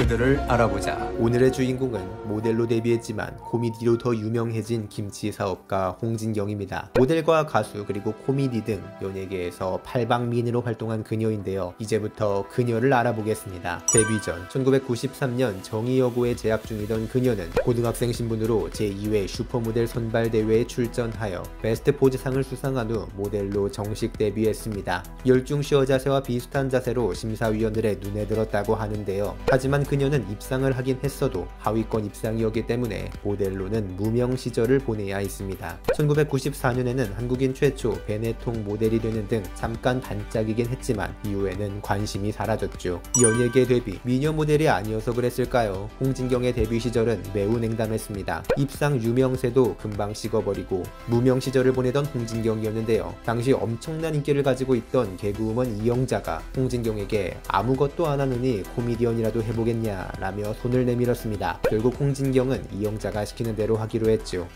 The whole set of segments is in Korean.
모델들을 알아보자. 오늘의 주인공은 모델로 데뷔했지만 코미디로 더 유명해진 김치 사업가 홍진경입니다. 모델과 가수 그리고 코미디 등 연예계에서 팔방미인으로 활동한 그녀인데요. 이제부터 그녀를 알아보겠습니다. 데뷔 전 1993년 정의여고에 재학 중이던 그녀는 고등학생 신분으로 제2회 슈퍼모델 선발대회에 출전하여 베스트 포즈상을 수상한 후 모델로 정식 데뷔했습니다. 열중 쉬어 자세와 비슷한 자세로 심사위원들의 눈에 들었다고 하는데요. 하지만 그녀는 입상을 하긴 했어도 하위권 입상이었기 때문에 모델로는 무명 시절을 보내야 했습니다. 1994년에는 한국인 최초 베네통 모델이 되는 등 잠깐 반짝이긴 했지만 이후에는 관심이 사라졌죠. 연예계 데뷔, 미녀 모델이 아니어서 그랬을까요? 홍진경의 데뷔 시절은 매우 냉담했습니다. 입상 유명세도 금방 식어버리고 무명 시절을 보내던 홍진경이었는데요. 당시 엄청난 인기를 가지고 있던 개그우먼 이영자가 홍진경에게 아무것도 안 하느니 코미디언이라도 해보겠냐 라며 손을 내밀었습니다. 결국 홍진경은 이영자가 시키는 대로 하기로 했죠.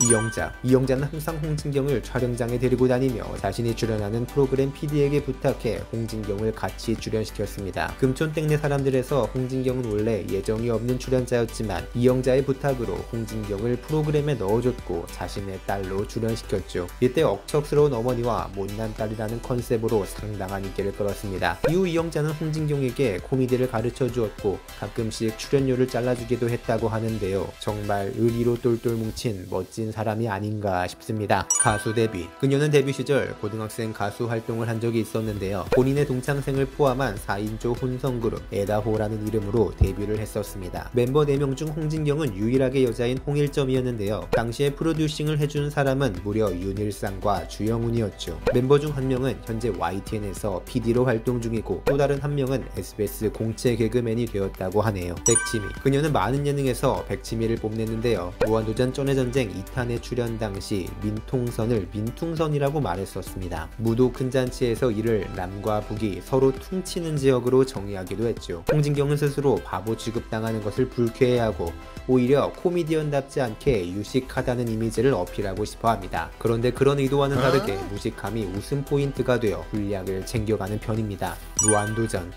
이영자는 항상 홍진경을 촬영장에 데리고 다니며 자신이 출연하는 프로그램 PD에게 부탁해 홍진경을 같이 출연시켰습니다. 금촌땡네 사람들에서 홍진경은 원래 예정이 없는 출연자였지만 이영자의 부탁으로 홍진경을 프로그램에 넣어줬고 자신의 딸로 출연시켰죠. 이때 억척스러운 어머니와 못난 딸이라는 컨셉으로 상당한 인기를 끌었습니다. 이후 이영자는 홍진경에게 코미디를 가르쳐 주었고 가끔씩 출연료를 잘라주기도 했다고 하는데요. 정말 의리로 똘똘 뭉친 멋진 사람이 아닌가 싶습니다. 가수 데뷔. 그녀는 데뷔 시절 고등학생 가수 활동을 한 적이 있었는데요. 본인의 동창생을 포함한 4인조 혼성그룹 에다호라는 이름으로 데뷔를 했었습니다. 멤버 4명 중 홍진경은 유일하게 여자인 홍일점이었는데요. 당시에 프로듀싱을 해준 사람은 무려 윤일상과 주영훈이었죠. 멤버 중 한 명은 현재 YTN에서 PD로 활동 중이고 또 다른 한 명은 SBS 공채 개그맨이 되었다고 하네요. 백치미. 그녀는 많은 예능에서 백치미를 뽐냈는데요. 무한도전 쩐해전쟁 2탄에 출연 당시 민통선을 민퉁선이라고 말했었습니다. 무도 큰 잔치에서 이를 남과 북이 서로 퉁치는 지역으로 정의하기도 했죠. 홍진경은 스스로 바보 취급당하는 것을 불쾌해하고 오히려 코미디언답지 않게 유식하다는 이미지를 어필하고 싶어합니다. 그런데 그런 의도와는 다르게 무식함이 웃음 포인트가 되어 분량을 챙겨가는 편입니다.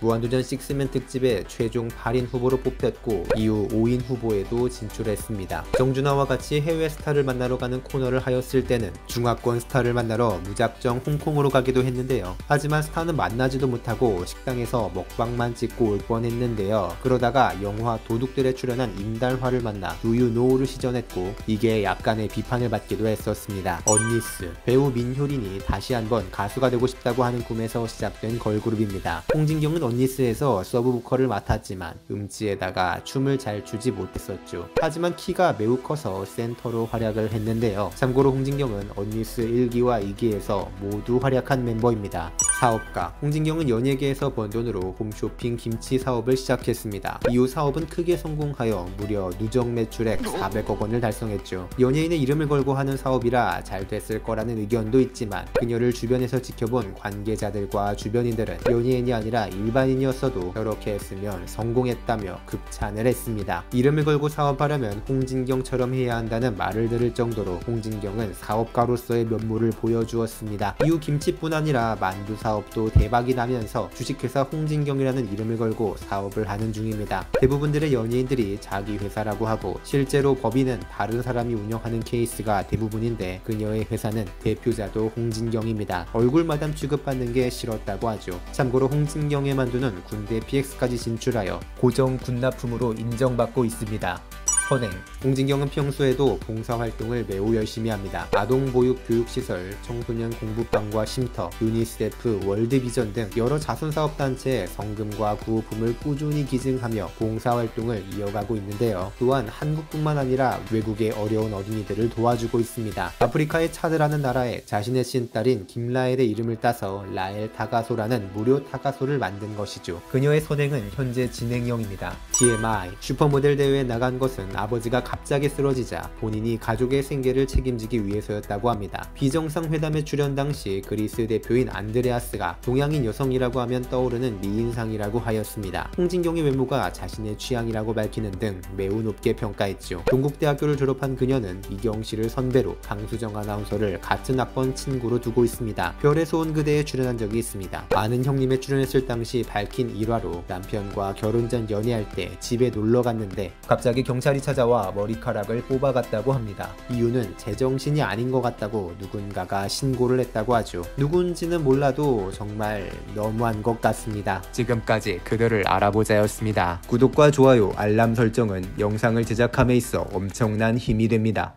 무한도전 식스맨 특집에 최종 8인 후보로 뽑혔고 이후 5인 후보에도 진출했습니다. 정준하와 같이 해외 스타를 만나러 가는 코너를 하였을 때는 중화권 스타를 만나러 무작정 홍콩으로 가기도 했는데요. 하지만 스타는 만나지도 못하고 식당에서 먹방만 찍고 올 뻔했는데요. 그러다가 영화 도둑들에 출연한 임달화를 만나 두유노우를 시전했고 이게 약간의 비판을 받기도 했었습니다. 언니스. 배우 민효린이 다시 한번 가수가 되고 싶다고 하는 꿈에서 시작된 걸그룹입니다. 홍진경은 언니스에서 서브 보컬을 맡았지만 음치에다가 춤을 잘 추지 못했었죠. 하지만 키가 매우 커서 센터로 활약을 했는데요. 참고로 홍진경은 언니스 1기와 2기에서 모두 활약한 멤버입니다. 사업가. 홍진경은 연예계에서 번 돈으로 홈쇼핑 김치 사업을 시작했습니다. 이후 사업은 크게 성공하여 무려 누적 매출액 400억 원을 달성했죠. 연예인의 이름을 걸고 하는 사업이라 잘 됐을 거라는 의견도 있지만 그녀를 주변에서 지켜본 관계자들과 주변인들은 연예인이 아니라 일반인이었어도 저렇게 했으면 성공했다며 극찬을 했습니다. 이름을 걸고 사업하려면 홍진경처럼 해야 한다는 말을 들을 정도로 홍진경은 사업가로서의 면모를 보여주었습니다. 이후 김치뿐 아니라 만두 사업도 대박이 나면서 주식회사 홍진경이라는 이름을 걸고 사업을 하는 중입니다. 대부분들의 연예인들이 자기 회사라고 하고 실제로 법인은 다른 사람이 운영하는 케이스가 대부분인데 그녀의 회사는 대표자도 홍진경입니다. 얼굴마담 취급받는 게 싫었다고 하죠. 참고로 홍진경의 만두는 군대 PX까지 진출하여 고정 군납품으로 인정받고 있습니다. 선행. 홍진경은 평소에도 봉사활동을 매우 열심히 합니다. 아동보육교육시설, 청소년 공부방과 쉼터, 유니세프, 월드비전 등 여러 자선사업단체에 성금과 구호품을 꾸준히 기증하며 봉사활동을 이어가고 있는데요. 또한 한국뿐만 아니라 외국의 어려운 어린이들을 도와주고 있습니다. 아프리카의 차드라는 나라에 자신의 친딸인 김라엘의 이름을 따서 라엘 타가소라는 무료 타가소를 만든 것이죠. 그녀의 선행은 현재 진행형입니다. TMI. 슈퍼모델 대회에 나간 것은 아버지가 갑자기 쓰러지자 본인이 가족의 생계를 책임지기 위해서였다고 합니다. 비정상회담에 출연 당시 그리스 대표인 안드레아스가 동양인 여성이라고 하면 떠오르는 미인상이라고 하였습니다. 홍진경의 외모가 자신의 취향이라고 밝히는 등 매우 높게 평가했죠. 동국대학교를 졸업한 그녀는 이경실을 선배로 강수정 아나운서를 같은 학번 친구로 두고 있습니다. 별에서 온 그대에 출연한 적이 있습니다. 아는 형님에 출연했을 당시 밝힌 일화로 남편과 결혼 전 연애할 때 집에 놀러 갔는데 갑자기 경찰이 찾아와 머리카락을 뽑아갔다고 합니다. 이유는 제정신이 아닌 것 같다고 누군가가 신고를 했다고 하죠. 누군지는 몰라도 정말 너무한 것 같습니다. 지금까지 그들을 알아보자였습니다. 구독과 좋아요, 알람 설정은 영상을 제작함에 있어 엄청난 힘이 됩니다.